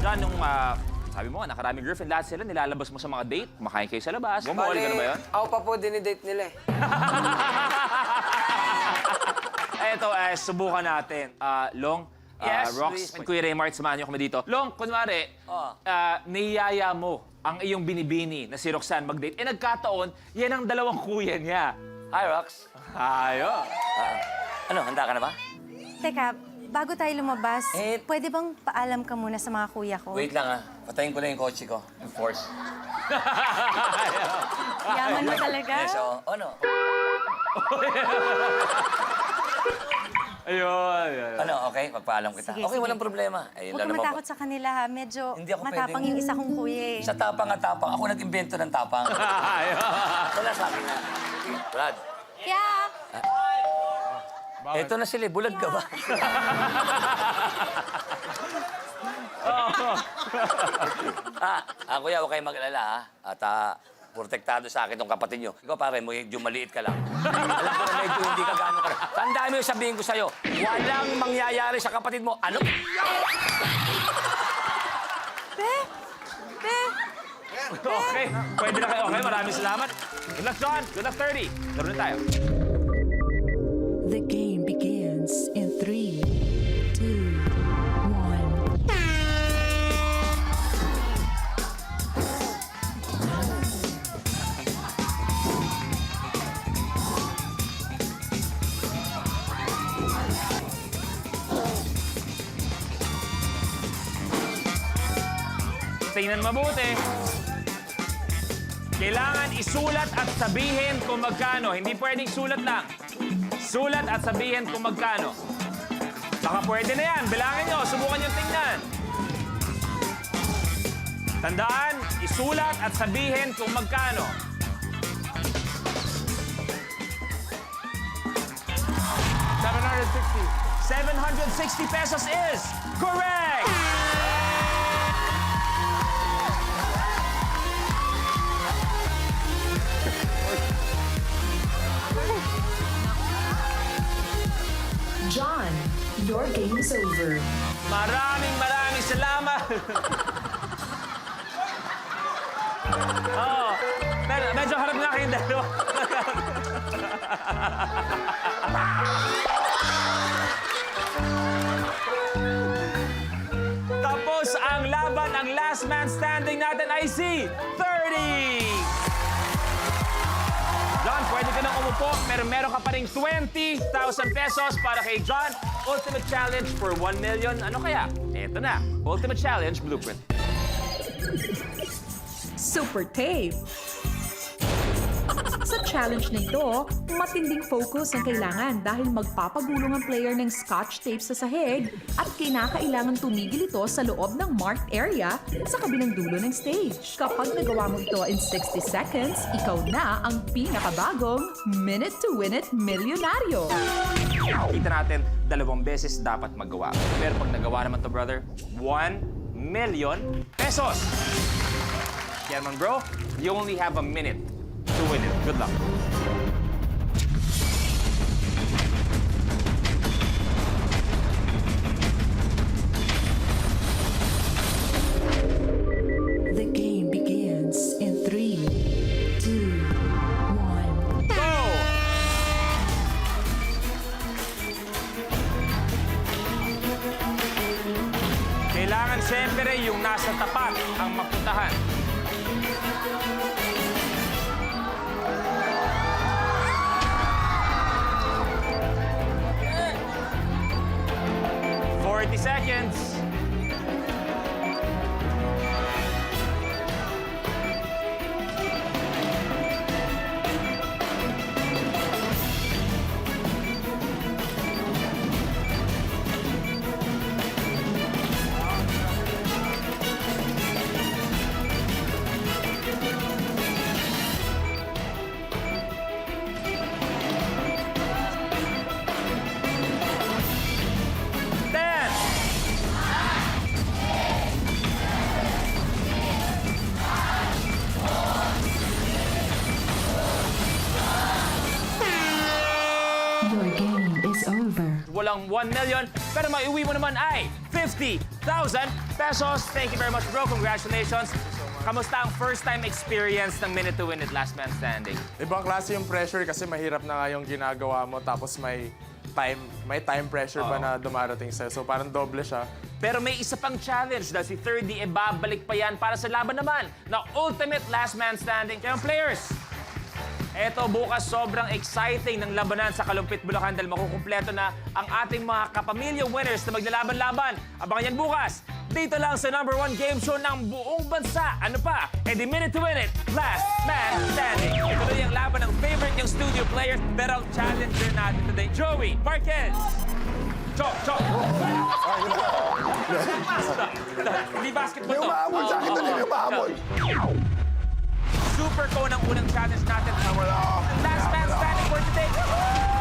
John, nung sabi mo nga, nakaraming girlfriend, lahat sila nilalabas mo sa mga date, kumakain kayo sa labas, gumall, Bali, gano'n ba yun? ako pa po dinidate nila eh. Eto, subukan natin. Long, Yes, Rox, Luis. and Kuya Raymart, samahan niyo kami dito. Long, kunwari, niyaya mo ang iyong binibini na si Roxanne mag-date. Eh, nagkataon, yan ang dalawang kuya niya. Hi, Rox. Ayo. Ano, handa ka na ba? Teka, bago tayo lumabas, Eh, pwede bang paalam ka muna sa mga kuya ko? Wait lang patayin ko na yung kotse ko. Of course. Yaman mo talaga? Yes, oo. Ano? Ayun. Ano, okay? Pagpaalam kita. Sige, Okay, sige. walang problema. Ayun Huwag ka lang naman matakot sa kanila ha. Medyo Hindi ako matapang pwedeng- yung isa kong kuya eh. Sa tapang at tapang. Ako nag-invento ng tapang. Wala sa akin. Brad, Kaya, eto na sila. Bulag ka ba? Kuya, huwag kayong mag-alala, ha? At protektado sa akin tong kapatid nyo. Ikaw, pare, medyo maliit ka lang. Alam ko na medyo hindi ka gano'n ka. Tandaan mo yung sabihin ko sa'yo. Walang mangyayari sa kapatid mo. Ano? Be! Okay, pwede na kayo. Okay, maraming salamat. Good luck, John. Good luck, 30. Laro na tayo. The game begins in 3, 2, 1. Tingnan mabuti. Kailangan isulat at sabihin kung magkano. Hindi pwedeng sulat lang. Sulat at sabihin kung magkano. Baka pwede na yan. Bilangin nyo. Subukan nyo tingnan. Tandaan, isulat at sabihin kung magkano. 760 pesos is correct! John, your game is over. Maraming salamat. Oo. Medyo harap nga kayong dalawa. Tapos ang laban, ang last man standing natin ay si 30. John, pwede ka nang umupo, pero meron ka pa rin 20,000 pesos para kay John. Ultimate Challenge for 1 million. Ano kaya? Eto na. Ultimate Challenge Blueprint. Super tape. Sa challenge na ito, matinding focus ang kailangan dahil magpapagulong ang player ng scotch tape sa sahig at kinakailangan tumigil ito sa loob ng marked area sa kabilang dulo ng stage. Kapag nagawa mo ito in 60 seconds, ikaw na ang pinakabagong Minute to Win It Milyonaryo. Kita natin, 2 beses dapat magawa. Pero pag nagawa naman to, brother, 1 million pesos. Kaya naman, bro, you only have a minute to win it. Good luck. The game begins in 3, 2, 1. Go! Kailangan siyempre yung nasa tapat ang mapuntahan. Seconds. Your game is over. Walang 1 million, pero maiuwi mo naman ay 50,000 pesos. Thank you very much, bro. Congratulations. Kamusta ang first-time experience ng Minute to Win It Last Man Standing? Ibang klase yung pressure kasi mahirap na nga yung ginagawa mo tapos may time pressure pa na dumarating sa'yo. So parang doble siya. Pero may isa pang challenge dahil si 30 babalik pa yan para sa laban naman na Ultimate Last Man Standing. Kaya players, eto bukas sobrang exciting ng labanan sa Kalumpit, Bulacan dahil makukumpleto na ang ating mga kapamilya winners na maglalaban-laban. Abangan yan bukas. Dito lang sa #1 game show ng buong bansa. Ano pa? E di Minute to Win It, Last Man Standing. Tuloy ang laban ng favorite niyong studio players. Pero ang challenger natin today, Joey Marquez. Chok! Hindi basketball to. Umahabol sa akin, dali, umahabol. Super Cone ang unang challenge natin. Last Man Standing for today.